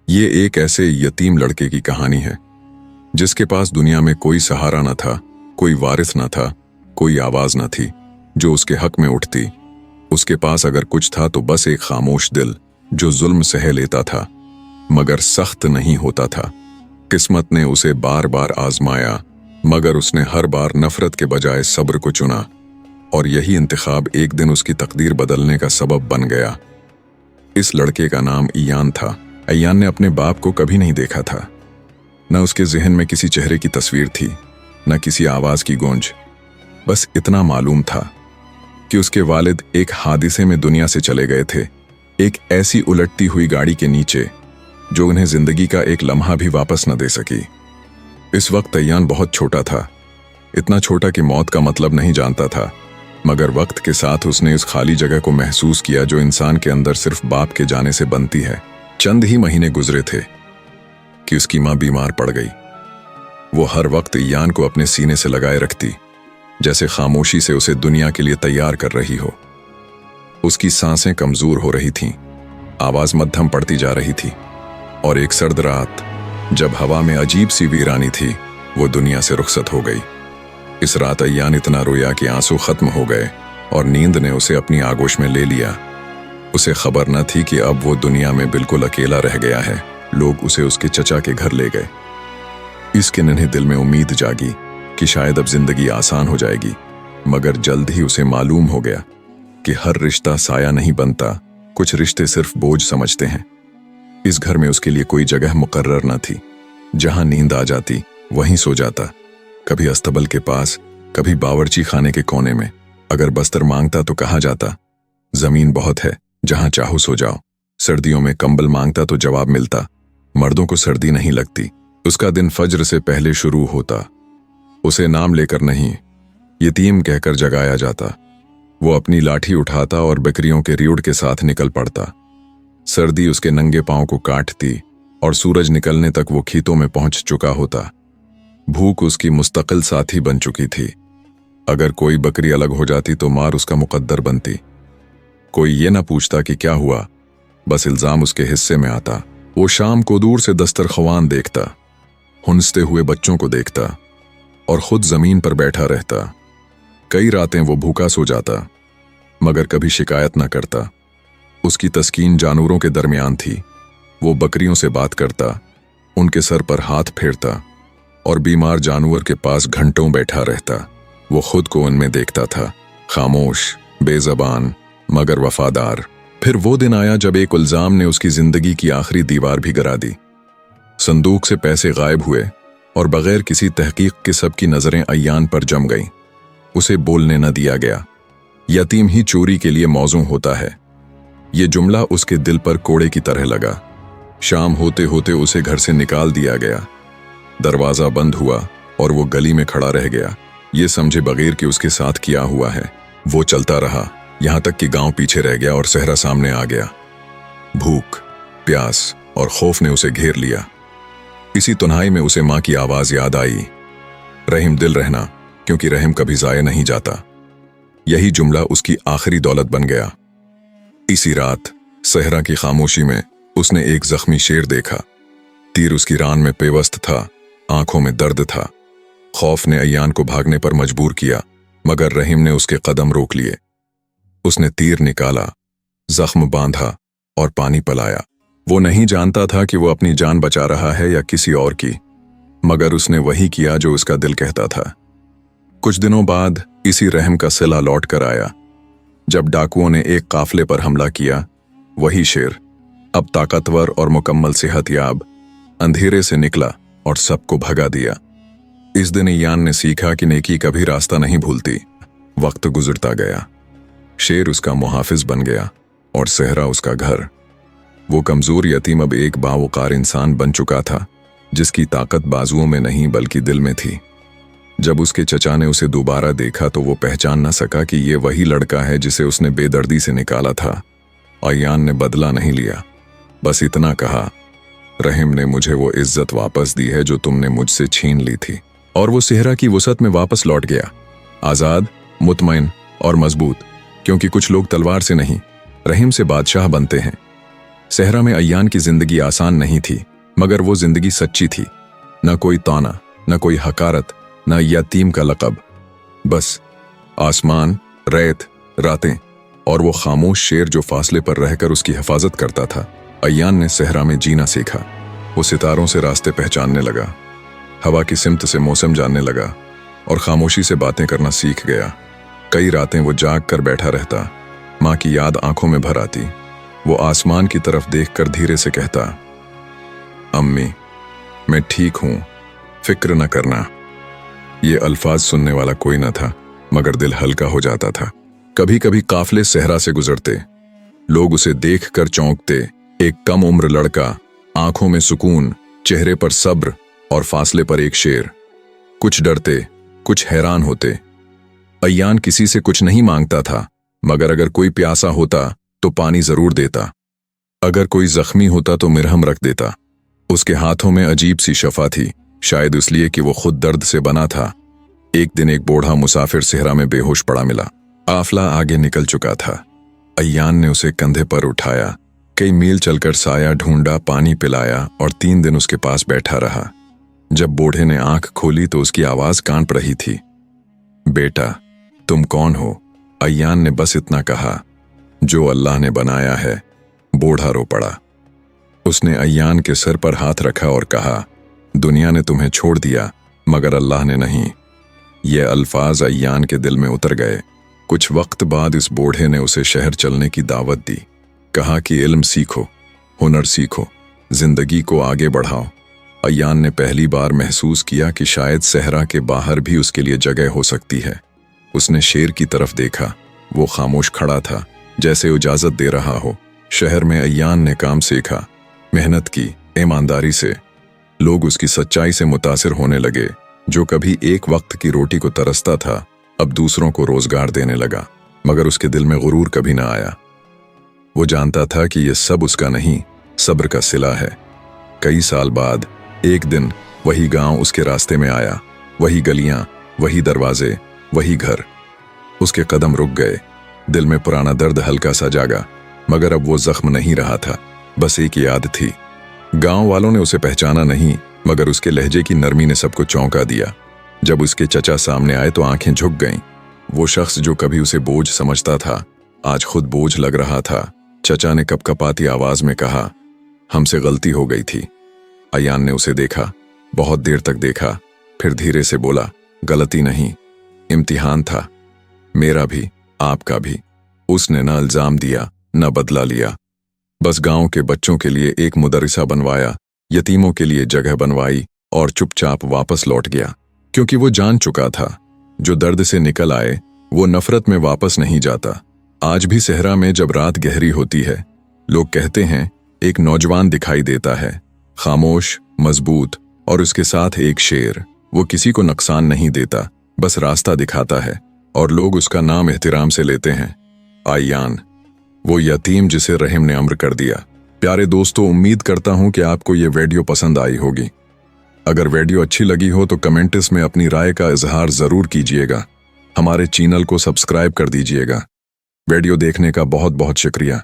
ये एक ऐसे यतीम लड़के की कहानी है जिसके पास दुनिया में कोई सहारा न था, कोई वारिस न था, कोई आवाज न थी जो उसके हक में उठती। उसके पास अगर कुछ था तो बस एक खामोश दिल जो जुल्म सह लेता था मगर सख्त नहीं होता था। किस्मत ने उसे बार बार आजमाया मगर उसने हर बार नफरत के बजाय सब्र को चुना, और यही इंतखाब एक दिन उसकी तकदीर बदलने का सबब बन गया। इस लड़के का नाम ईयान था। ईयान ने अपने बाप को कभी नहीं देखा था। न उसके जहन में किसी चेहरे की तस्वीर थी, न किसी आवाज की गूंज। बस इतना मालूम था कि उसके वालिद एक हादिसे में दुनिया से चले गए थे, एक ऐसी उलटती हुई गाड़ी के नीचे जो उन्हें जिंदगी का एक लम्हा भी वापस न दे सकी। इस वक्त ईयान बहुत छोटा था, इतना छोटा कि मौत का मतलब नहीं जानता था, मगर वक्त के साथ उसने इस खाली जगह को महसूस किया जो इंसान के अंदर सिर्फ बाप के जाने से बनती है। चंद ही महीने गुजरे थे कि उसकी मां बीमार पड़ गई। वो हर वक्त ईयान को अपने सीने से लगाए रखती, जैसे खामोशी से उसे दुनिया के लिए तैयार कर रही हो। उसकी सांसें कमजोर हो रही थीं, आवाज मध्यम पड़ती जा रही थी, और एक सर्द रात जब हवा में अजीब सी वीरानी थी, वो दुनिया से रुखसत हो गई। इस रात ईयान इतना रोया कि आंसू खत्म हो गए और नींद ने उसे अपनी आगोश में ले लिया। उसे खबर न थी कि अब वो दुनिया में बिल्कुल अकेला रह गया है। लोग उसे उसके चचा के घर ले गए। इसके नन्हे दिल में उम्मीद जागी कि शायद अब जिंदगी आसान हो जाएगी, मगर जल्द ही उसे मालूम हो गया कि हर रिश्ता साया नहीं बनता, कुछ रिश्ते सिर्फ बोझ समझते हैं। इस घर में उसके लिए कोई जगह मुकर्रर न थी। जहां नींद आ जाती वहीं सो जाता, कभी अस्तबल के पास, कभी बावर्ची खाने के कोने में। अगर बस्तर मांगता तो कहा जाता, जमीन बहुत है, जहां चाहो सो जाओ। सर्दियों में कंबल मांगता तो जवाब मिलता, मर्दों को सर्दी नहीं लगती। उसका दिन फज्र से पहले शुरू होता। उसे नाम लेकर नहीं, यतीम कहकर जगाया जाता। वो अपनी लाठी उठाता और बकरियों के रीढ़ के साथ निकल पड़ता। सर्दी उसके नंगे पांव को काटती और सूरज निकलने तक वो खेतों में पहुंच चुका होता। भूख उसकी मुस्तकिल साथी बन चुकी थी। अगर कोई बकरी अलग हो जाती तो मार उसका मुकद्दर बनती। कोई ये ना पूछता कि क्या हुआ, बस इल्जाम उसके हिस्से में आता। वो शाम को दूर से दस्तरख्वान देखता, हुंसते हुए बच्चों को देखता और खुद जमीन पर बैठा रहता। कई रातें वो भूखा सो जाता मगर कभी शिकायत न करता। उसकी तस्कीन जानवरों के दरमियान थी। वो बकरियों से बात करता, उनके सर पर हाथ फेरता और बीमार जानवर के पास घंटों बैठा रहता। वो खुद को उनमें देखता था, खामोश, बेजबान मगर वफादार। फिर वो दिन आया जब एक इल्जाम ने उसकी जिंदगी की आखिरी दीवार भी गिरा दी। संदूक से पैसे गायब हुए और बगैर किसी तहकीक के सबकी नजरें ईयान पर जम गईं। उसे बोलने न दिया गया। यतीम ही चोरी के लिए मौजू होता है। ये जुमला उसके दिल पर कोड़े की तरह लगा। शाम होते होते उसे घर से निकाल दिया गया। दरवाजा बंद हुआ और वो गली में खड़ा रह गया, ये समझे बगैर कि उसके साथ क्या हुआ है। वो चलता रहा, यहां तक कि गांव पीछे रह गया और सहरा सामने आ गया। भूख, प्यास और खौफ ने उसे घेर लिया। इसी तन्हाई में उसे मां की आवाज याद आई, रहीम दिल रहना, क्योंकि रहम कभी जाया नहीं जाता। यही जुमला उसकी आखिरी दौलत बन गया। इसी रात सहरा की खामोशी में उसने एक जख्मी शेर देखा। तीर उसकी रान में पेवस्त था, आंखों में दर्द था। खौफ ने ईयान को भागने पर मजबूर किया, मगर रहीम ने उसके कदम रोक लिए। उसने तीर निकाला, जख्म बांधा और पानी पिलाया। वो नहीं जानता था कि वो अपनी जान बचा रहा है या किसी और की, मगर उसने वही किया जो उसका दिल कहता था। कुछ दिनों बाद इसी रहम का सिला लौट कर आया। जब डाकुओं ने एक काफले पर हमला किया, वही शेर, अब ताकतवर और मुकम्मल सेहतयाब, अंधेरे से निकला और सबको भगा दिया। इस दिन ईयान ने सीखा कि नेकी कभी रास्ता नहीं भूलती। वक्त गुजरता गया, शेर उसका मुहाफिज बन गया और सहरा उसका घर। वो कमजोर यतीम अब एक बावकार इंसान बन चुका था, जिसकी ताकत बाजुओं में नहीं बल्कि दिल में थी। जब उसके चचा ने उसे दोबारा देखा तो वो पहचान न सका कि ये वही लड़का है जिसे उसने बेदर्दी से निकाला था। ईयान ने बदला नहीं लिया, बस इतना कहा, रहीम ने मुझे वो इज्जत वापस दी है जो तुमने मुझसे छीन ली थी। और वो सेहरा की वसत में वापस लौट गया, आजाद, मुतमईन और मजबूत, क्योंकि कुछ लोग तलवार से नहीं, रहीम से बादशाह बनते हैं। सहरा में अय्यान की जिंदगी आसान नहीं थी, मगर वो जिंदगी सच्ची थी। न कोई ताना, न कोई हकारत, न यतीम का लक़ब। बस आसमान, रेत, रातें और वो खामोश शेर जो फासले पर रहकर उसकी हिफाजत करता था। अय्यान ने सहरा में जीना सीखा। वो सितारों से रास्ते पहचानने लगा, हवा की सिमत से मौसम जानने लगा और खामोशी से बातें करना सीख गया। कई रातें वो जाग कर बैठा रहता, माँ की याद आंखों में भर आती। वो आसमान की तरफ देखकर धीरे से कहता, अम्मी, मैं ठीक हूं, फिक्र न करना। ये अल्फाज सुनने वाला कोई न था, मगर दिल हल्का हो जाता था। कभी कभी काफले सहरा से गुजरते, लोग उसे देखकर चौंकते। एक कम उम्र लड़का, आंखों में सुकून, चेहरे पर सब्र और फासले पर एक शेर। कुछ डरते, कुछ हैरान होते। अय्यान किसी से कुछ नहीं मांगता था, मगर अगर कोई प्यासा होता तो पानी जरूर देता। अगर कोई जख्मी होता तो मिरहम रख देता। उसके हाथों में अजीब सी शफा थी, शायद इसलिए कि वो खुद दर्द से बना था। एक दिन एक बूढ़ा मुसाफिर सहरा में बेहोश पड़ा मिला। काफला आगे निकल चुका था। अय्यान ने उसे कंधे पर उठाया, कई मील चलकर साया ढूंढा, पानी पिलाया और 3 दिन उसके पास बैठा रहा। जब बूढ़े ने आंख खोली तो उसकी आवाज कांप रही थी। बेटा, तुम कौन हो? अय्यान ने बस इतना कहा, जो अल्लाह ने बनाया है। बूढ़ा रो पड़ा। उसने अय्यान के सर पर हाथ रखा और कहा, दुनिया ने तुम्हें छोड़ दिया, मगर अल्लाह ने नहीं। ये अल्फाज अय्यान के दिल में उतर गए। कुछ वक्त बाद इस बूढ़े ने उसे शहर चलने की दावत दी। कहा कि इल्म सीखो, हुनर सीखो, जिंदगी को आगे बढ़ाओ। अय्यान ने पहली बार महसूस किया कि शायद सहरा के बाहर भी उसके लिए जगह हो सकती है। उसने शेर की तरफ देखा। वो खामोश खड़ा था, जैसे इजाजत दे रहा हो। शहर में अय्यान ने काम सीखा, मेहनत की, ईमानदारी से। लोग उसकी सच्चाई से मुतासिर होने लगे। जो कभी एक वक्त की रोटी को तरसता था, अब दूसरों को रोजगार देने लगा। मगर उसके दिल में गुरूर कभी ना आया। वो जानता था कि यह सब उसका नहीं, सब्र का सिला है। कई साल बाद एक दिन वही गांव उसके रास्ते में आया। वही गलियां, वही दरवाजे, वही घर। उसके कदम रुक गए। दिल में पुराना दर्द हल्का सा जागा, मगर अब वो जख्म नहीं रहा था, बस एक याद थी। गांव वालों ने उसे पहचाना नहीं, मगर उसके लहजे की नरमी ने सबको चौंका दिया। जब उसके चचा सामने आए तो आंखें झुक गईं। वो शख्स जो कभी उसे बोझ समझता था, आज खुद बोझ लग रहा था। चचा ने कपकपाती आवाज में कहा, हमसे गलती हो गई थी। अय्यान ने उसे देखा, बहुत देर तक देखा, फिर धीरे से बोला, गलती नहीं, इम्तिहान था, मेरा भी, आपका भी। उसने न इल्जाम दिया, न बदला लिया। बस गांव के बच्चों के लिए एक मुदरिसा बनवाया, यतीमों के लिए जगह बनवाई और चुपचाप वापस लौट गया। क्योंकि वो जान चुका था, जो दर्द से निकल आए वो नफरत में वापस नहीं जाता। आज भी सहरा में जब रात गहरी होती है, लोग कहते हैं एक नौजवान दिखाई देता है, खामोश, मजबूत और उसके साथ एक शेर। वो किसी को नुकसान नहीं देता, बस रास्ता दिखाता है और लोग उसका नाम एहतराम से लेते हैं, अय्यान, वो यतीम जिसे रहीम ने अम्र कर दिया। प्यारे दोस्तों, उम्मीद करता हूं कि आपको ये वीडियो पसंद आई होगी। अगर वीडियो अच्छी लगी हो तो कमेंट्स में अपनी राय का इजहार जरूर कीजिएगा। हमारे चैनल को सब्सक्राइब कर दीजिएगा। वीडियो देखने का बहुत बहुत शुक्रिया।